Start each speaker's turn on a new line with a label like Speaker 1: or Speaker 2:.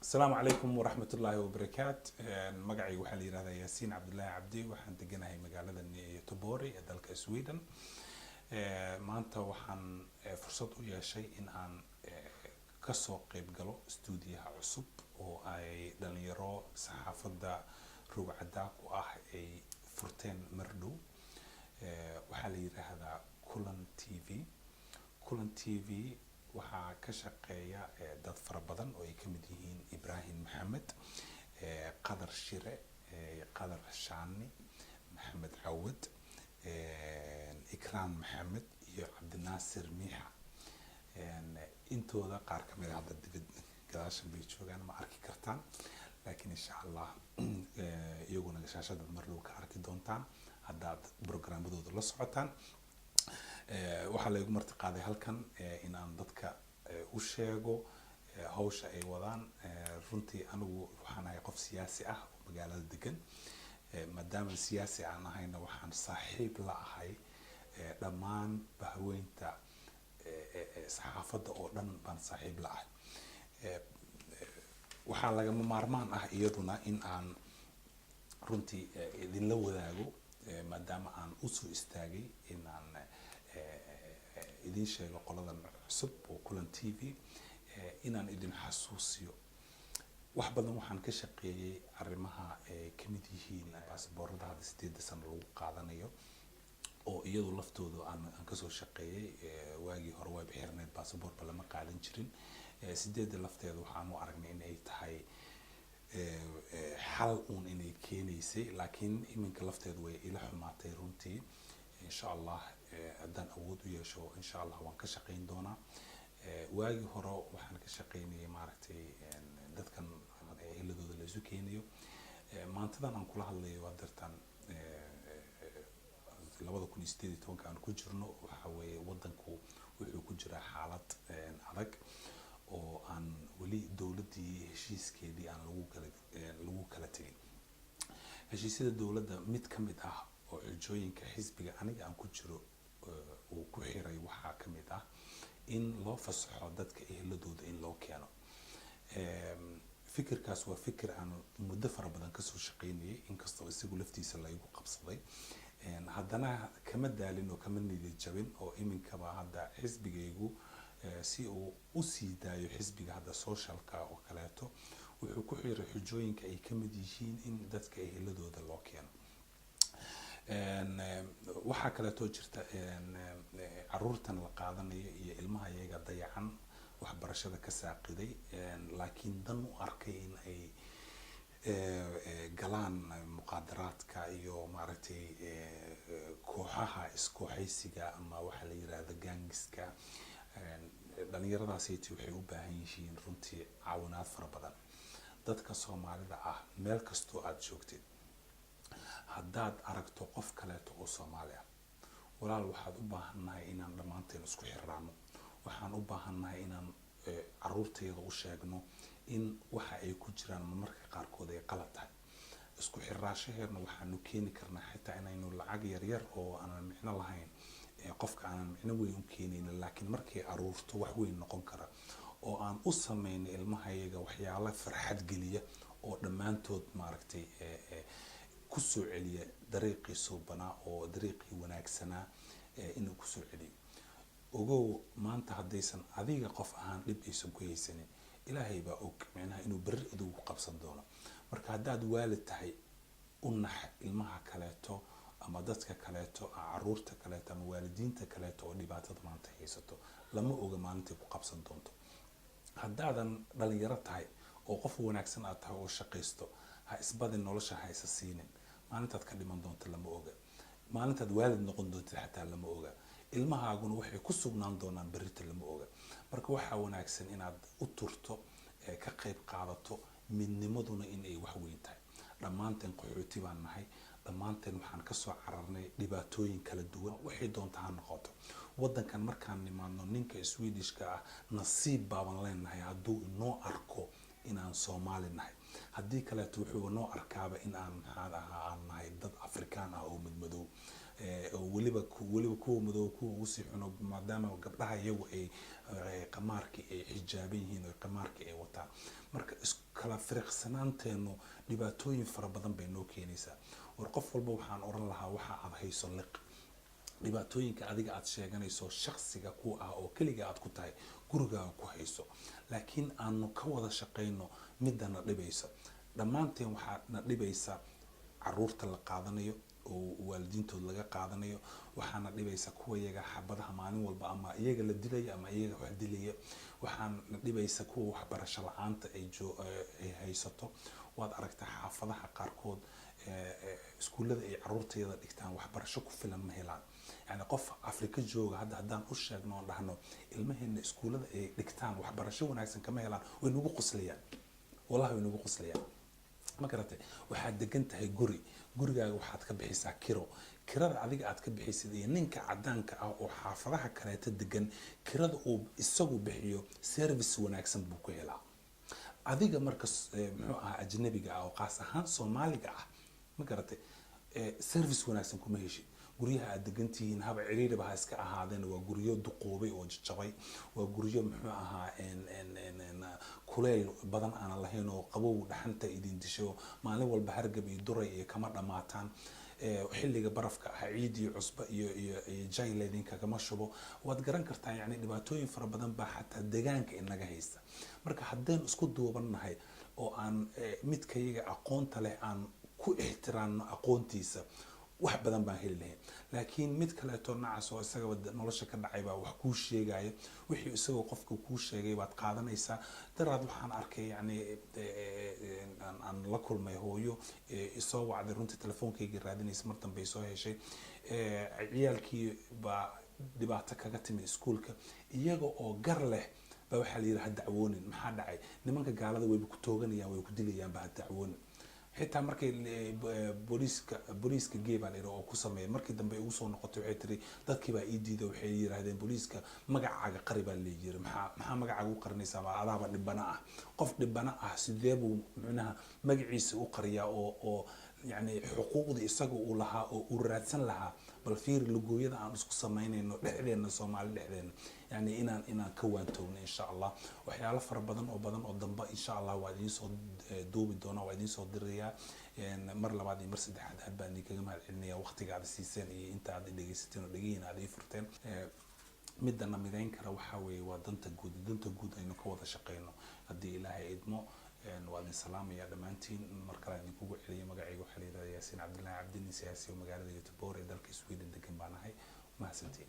Speaker 1: السلام عليكم ورحمة الله وبركاته. مقعي وحال يرادا ياسين عبد الله عبدي وحان دقناهي مقالة توبوري دالك سويدن. maanta waxaan fursad u yeeshay in aan kasoo qayb galo stuudiyaha cusub oo ay dhalinyaro saxaafadda rugcada ku ah ay furteen mardhow. waxaa la yiraahdaa Kulan TV. Kulan TV waxaa ka shaqeeya dad fara badan oo ay ka mid yihiin Ibrahim Maxamed, Qadar Shire, Qadar Shaani, Maxamed Cawad, إكرام محمد iyo Cabdinaasir Miixa. intooda qaar ka mid ah hadda dibad gadaashan bay joogaan ma arki kartaan, laakiin insha Allah iyaguna shaashada mardhow ka arki doontaan haddaad programmadooda la socotaan. waxaa la igu marti qaaday halkan in aan dadka u sheego hawsha ay wadaan. runtii anigu waxaan ahay qof siyaasi ah oo magaalada degan. maadaama siyaasi aan ahayna waxaan saaxiib la ahay dhammaan bahweynta saxaafadda oo dhan baan saaxiib la ahay. waxaa lagama maarmaan ah iyaduna in aan runtii idinla wadaago maadaama aan usoo istaagay in aan idin sheego qoladan cusub oo Kulan TV inaan idin xasuusiyo wax badan. waxaan ka shaqeeyay arrimaha ay ka mid yihiin baasaboorada hadda 8 sano lagu qaadanayo oo iyadu laftooda aan ka soo shaqeeyay. waagii hore way bixirneed baasaboorka lama qaadan jirin. 8 lafteeda waxaan u aragnay in ay tahay xal uun inay keenaysay, laakiin iminka lafteedu way ila xumaatay runtii. insha Allah haddaan awood u yeesho insha Allah waan ka shaqeyn doonaa. waagii hore waxaan ka shaqeynayay maaragtay dadkan eheladooda la isu keenayo. maantadan aan kula hadlayo waa dartan 2018 aan ku jirno. waxa weeye wadanku wuxuu ku jiraa xaalad adag oo aan wali dawladii heshiiskeedii aan lagu kala tegin. heshiisyada dawladda mid ka mid ah oo xujooyinka xisbiga aniga aan ku jiro uu ku xiray waxaa ka mid ah in loo fasaxo dadka eheladooda in loo keeno. fikirkaas waa fikir aan muddo fara badan kasoo shaqeynayay, inkastoo isagu laftiisa la igu qabsaday. haddana kama daalin oo kama niyad jabin oo iminkaba hadda xisbigaygu si uu u sii daayo xisbiga hadda socialka oo kaleeto wuxuu ku xiray xujooyinka ay ka mid yihiin in dadka eheladooda loo keeno. waxaa kaleeto jirta caruurtan la qaadanayo iyo ilmaha iyaga dayacan waxbarashada ka saaqiday, laakiin dan u arkay in ay galaan muqaadaraadka iyo maaragtay kooxaha iskooxaysiga ama waxa la yiraahdo gangiska. dhalinyaradaasi waxay u baahan yihiin runtii caawinaad fara badan. dadka Soomaalida ah meel kastoo aad joogtid haddaad aragto qof kaleeto oo Soomaali ah, walaal waxaad u baahannahay inaan dhammaanteen isku xirnaano. waxaan u baahannahay inaan caruurteeda u sheegno in waxa ay ku jiraan marmarka qaarkood ay qalad tahay. isku xirnaashaheena waxaanu keeni karnaa xitaa inaynu lacag yar oo aan micno lahayn qofka aan micno weyn u keenaynin, laakiin markay caruurto wax weyn noqon kara oo aan u sameeyno ilmahayaga waxyaalo farxad geliya oo dhammaantood maaragtay ku soo celiya dariiqii suubanaa oo dariiqii wanaagsanaa inuu ku soo celiyo. ogow maanta haddaysan adiga qof ahaan dhib aysan ku haysanin, ilaahay baa og micnaha inuu berri adigu qabsan doono. marka haddaad waalid tahay u nax ilmaha kaleeto ama dadka kaleeto caruurta kaleeto ama waalidiinta kaleeto oo dhibaatada maanta haysato, lama oga maalintii ku qabsan doonto. haddaadan dhalinyaro tahay oo qof wanaagsan aad tahay oo shaqaysto, ha isbadin nolosha ha isa siinin. maalintaad ka dhiman doonto lama oga, maalintaad waalid noqon doonto xataa lama oga, ilmahaaguna waxay ku sugnaan doonaan berrita lama oga. marka waxaa wanaagsan inaad u turto ka qayb qaadato, midnimaduna in ay wax weyn tahay. dhammaanteen qaxooti baan nahay, dhammaanteen waxaan ka soo cararnay dhibaatooyin kala duwan waxay doontaa ha noqoto. wadankan markaan nimaadno ninka Swedishka ah nasiib baaban leenahay hadduu inoo arko inaan Soomaali nahay. haddii kaleeto wuxuu noo arkaaba in aan aan nahay dad Afrikaan ah oo madmadow oo waliba kuwa madow kuwa ugu sii xuno maadaama gabdhaha iyagu ay qamaarkii ay xijaaban yihiin oo qamaarkii ay wataan. marka kala firiqsanaanteenu dhibaatooyin fara badan bay noo keenaysaa. war qof walba waxaan oran lahaa waxa aad hayso liq dhibaatooyinka adiga aad sheeganayso shakhsiga ku ah oo kaliya aad ku tahay gurigaaga ku hayso, laakiin aanu ka wada shaqeyno midana dhibaysa. dhammaanteen waxaa na dhibaysa caruurta la qaadanayo oo waalidiintood laga qaadanayo, waxaana dhibaysa kuwa iyaga xabadaha maalin walba ama iyaga la dilaya ama iyaga wax dilaya, waxaana dhibaysa kuwa waxbarasho la-aanta ay haysato. waad aragtaa xaafadaha qaarkood iskuullada ay caruurteeda dhigtaan waxbarasho ku filan ma helaan. yani qof Afrika jooga haddaan u sheegno oo dhahno ilmaheena iskuullada ay dhigtaan waxbarasho wanaagsan kama helaan, way nagu qoslayaan, wallahi way nagu qoslayaan. ma garatay waxaad degan tahay gurigaaga waxaad ka bixisaa kirada adiga aad ka bixisid iyo ninka cadaanka ah oo xaafadaha kaleeta degan kirada uu isagu bixiyo service wanaagsan buu ku helaa. adiga marka muxuu ahaa ajnabiga ah oo qaas ahaan Soomaaliga ah, ma garatay service wanaagsan kuma heshid. guryaha aad degantihiin haba ciriiriba ha iska ahaadeen waa guryo duqoobay oo jajabay, waa guryo muxuu ahaa kuleyl badan aan lahayn oo qabow dhaxanta idin disho maalin walba hargab iyo duray iyo kama dhamaataan. xilliga barafka ah ciid iyo cusba iyo jayl idinka kama shubo. waad garan kartaa yani dhibaatooyin fara badan baa xataa deegaanka inaga haysta. marka haddeen isku duubanahay oo aan midkayaga aqoonta leh aan ku ixtiraamno aqoontiisa, wax badan baan heli lahayn. laakiin mid kaleeto nacas oo isaga nolosha ka dhacay baa wax kuu sheegaya, wixii isagoo qofka kuu sheegay baad qaadanaysaa. daraad waxaan arkay yani aan la kulmay hooyo isoo wacday, runtii telefoonkaygii raadinaysa, mar dambe soo heshay ciyaalkii baa dhibaato kaga timid iskuulka, iyaga oo gar leh baa waxaa la yidhi ha dacwoonin. maxaa dhacay? nimanka gaalada wayba ku tooganayaan, way ku dilayaan, baa ha dacwoonin. xitaa markay booliiska geebaan ira oo ku sameeyay, markii dambe ugu soo noqotay waxay tiri dadkii baa ii diiday, waxay yiraahdeen booliiska magacaaga qari baa la yiri. maxaa magacaaga u qarinaysaa? ma adaaba dhibana ah. qof dhibana ah sidee buu macnaha magaciisa u qariyaa oo yani xuquuqda isaga uu lahaa oo uu raadsan lahaa? bal fiir lugooyada aan isku sameynayno dhexdeena Soomaali dhexdeena, yani inaan ka waantoogno insha Allah. waxyaalo fara badan oo dambe insha Allah waa idin soo duubi doona, waa idin soo dirayaa mar labaad iyo mar saddexaad. aad baan idinkaga mahadcelinayaa waqtiga aad siiseen iyo inta aad dhageysateen oo dhagihiina aad ii furteen. midana midayn kara waxa weeye waa danta guud aynu ka wada shaqeyno haddii Ilaahay idmo. waa idin salaamaya dhammaantiin. mar kale aan idinkugu celiyo magacayga waxaa la yidhahdaa Yaasiin Cabdullaahi Cabdini, siyaasi oo magaalada Göteborg ee dalka Sweden degan baan ahay. mahadsantiin.